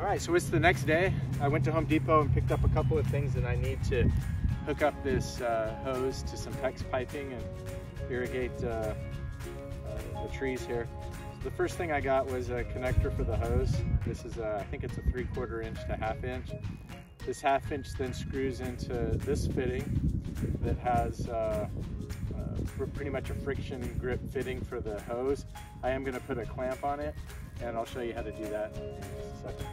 All right, so it's the next day. I went to Home Depot and picked up a couple of things that I need to hook up this hose to some PEX piping and irrigate the trees here. So the first thing I got was a connector for the hose. This is I think it's a 3/4 inch to 1/2 inch. This 1/2 inch then screws into this fitting that has pretty much a friction grip fitting for the hose. I am going to put a clamp on it, and I'll show you how to do that in just a second.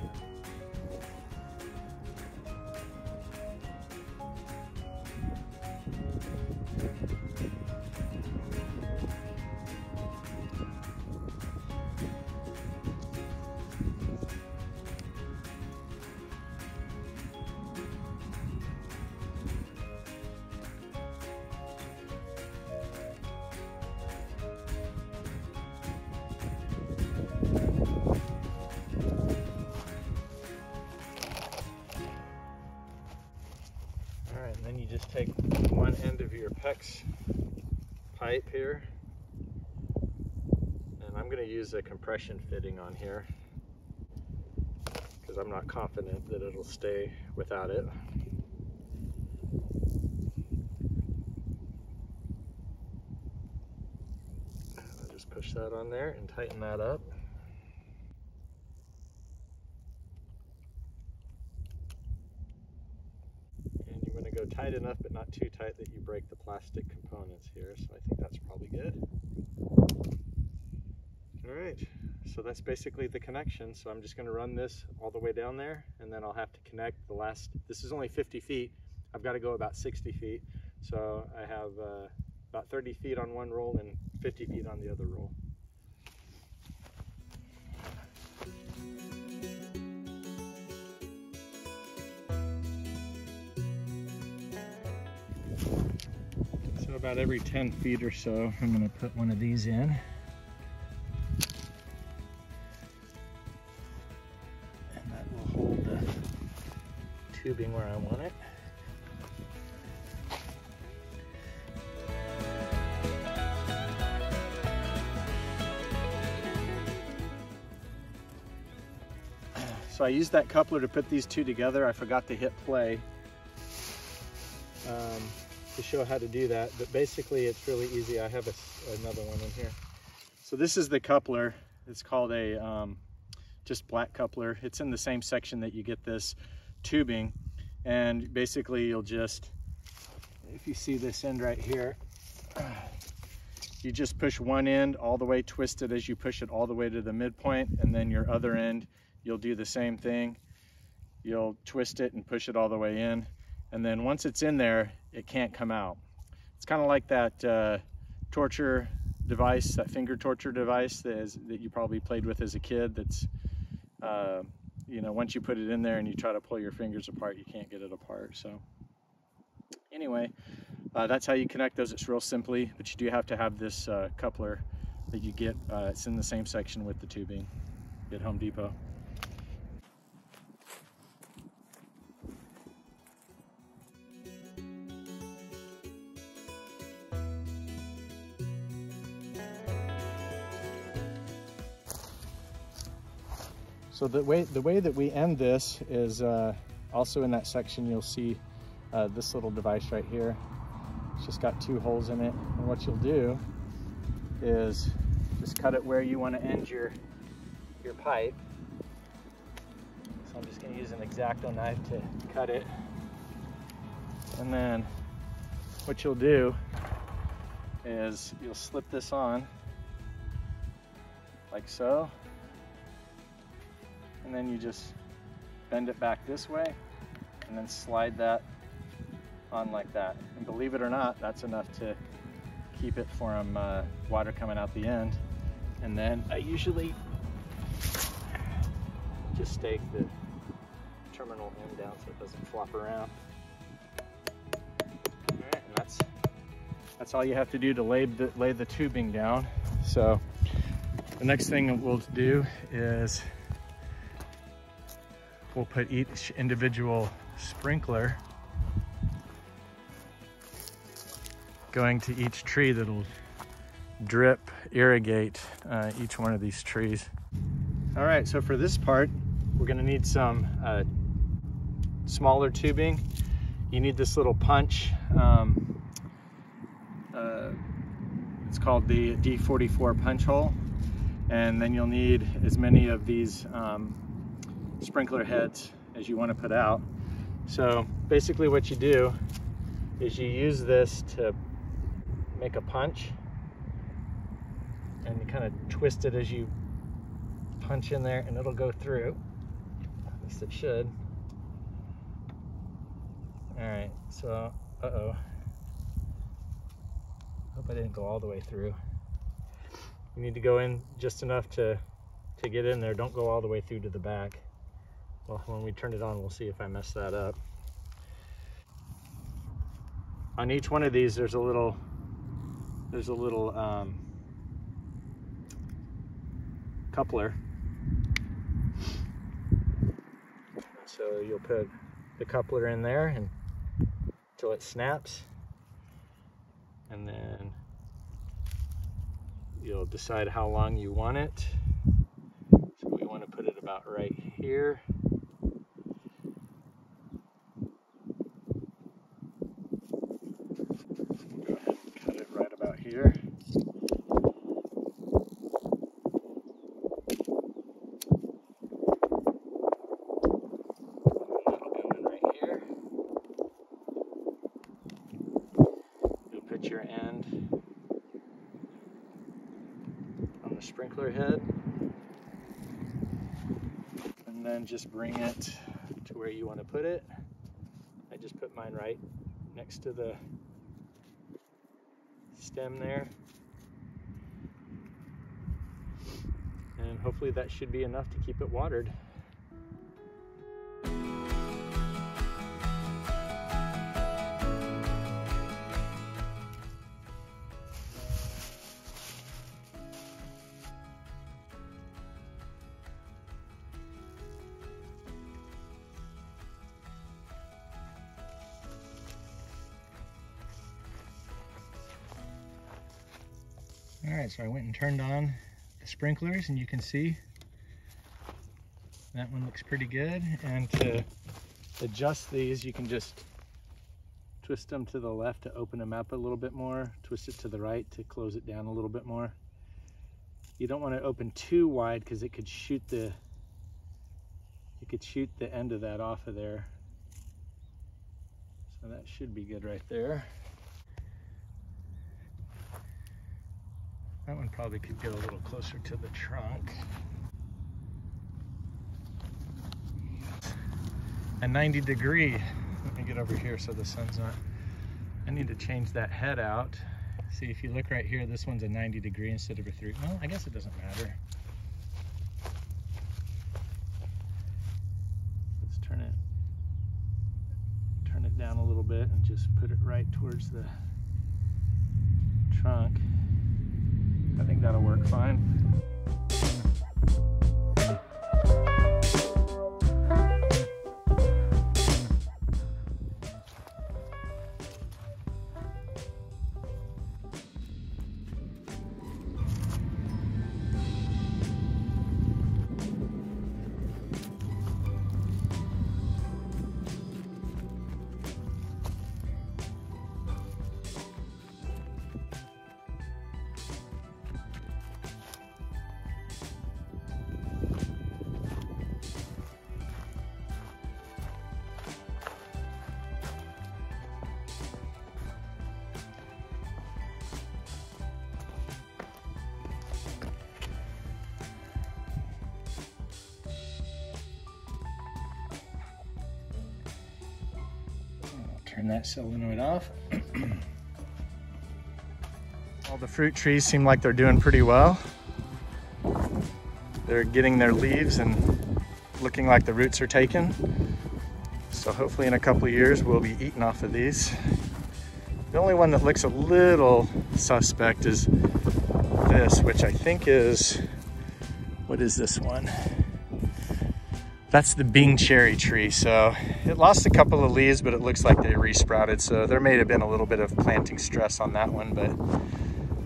And then you just take one end of your PEX pipe here, and I'm going to use a compression fitting on here because I'm not confident that it'll stay without it. I'll just push that on there and tighten that up. Go tight enough but not too tight that you break the plastic components here, so I think that's probably good. Alright, so that's basically the connection. So I'm just going to run this all the way down there, and then I'll have to connect the last, this is only 50 feet, I've got to go about 60 feet, so I have about 30 feet on one roll and 50 feet on the other roll. So about every 10 feet or so, I'm going to put one of these in. And that will hold the tubing where I want it. So I used that coupler to put these two together. I forgot to hit play to show how to do that, but basically it's really easy. I have another one in here. So this is the coupler. It's called a just black coupler. It's in the same section that you get this tubing, and basically you'll just, if you see this end right here, you just push one end all the way, twist it as you push it all the way to the midpoint, and then your other end you'll do the same thing. You'll twist it and push it all the way in, and then once it's in there, it can't come out. It's kind of like that torture device, that finger torture device that you probably played with as a kid. That's, you know, once you put it in there and you try to pull your fingers apart, you can't get it apart. So anyway, that's how you connect those. It's real simply, but you do have to have this coupler that you get. It's in the same section with the tubing at Home Depot. So the way that we end this is also in that section. You'll see this little device right here. It's just got two holes in it, and what you'll do is just cut it where you want to end your pipe. So I'm just going to use an X-Acto knife to cut it, and then what you'll do is you'll slip this on like so. And then you just bend it back this way and then slide that on like that. And believe it or not, that's enough to keep it from water coming out the end. And then I usually just stake the terminal end down so it doesn't flop around. All right, and that's all you have to do to lay the tubing down. So the next thing that we'll do is we'll put each individual sprinkler going to each tree that'll drip irrigate each one of these trees. All right, so for this part, we're gonna need some smaller tubing. You need this little punch. It's called the D44 punch hole. And then you'll need as many of these sprinkler heads as you want to put out. So basically what you do is you use this to make a punch, and you kind of twist it as you punch in there, and it'll go through. At least it should. All right, so, uh-oh. Hope I didn't go all the way through. You need to go in just enough to get in there. Don't go all the way through to the back. Well, when we turn it on, we'll see if I mess that up. On each one of these, there's a little coupler. So you'll put the coupler in there and until it snaps, and then you'll decide how long you want it. So we want to put it about right here. Go ahead and cut it right about here. Your end on the sprinkler head, and then just bring it to where you want to put it. I just put mine right next to the stem there, and hopefully that should be enough to keep it watered. All right, so I went and turned on the sprinklers, and you can see that one looks pretty good. And to adjust these, you can just twist them to the left to open them up a little bit more, twist it to the right to close it down a little bit more. You don't want to open too wide because it could shoot the end of that off of there. So that should be good right there. That one probably could get a little closer to the trunk. A 90-degree. Let me get over here so the sun's not. I need to change that head out. See, if you look right here, this one's a 90-degree instead of a 3. Well, I guess it doesn't matter. Let's turn it down a little bit and just put it right towards the trunk. I think that'll work fine. Turn that solenoid off. All the fruit trees seem like they're doing pretty well. They're getting their leaves and looking like the roots are taken. So hopefully in a couple of years we'll be eating off of these. The only one that looks a little suspect is this, which I think is, what is this one? That's the Bing cherry tree. So it lost a couple of leaves, but it looks like they resprouted. So there may have been a little bit of planting stress on that one, but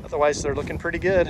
otherwise they're looking pretty good.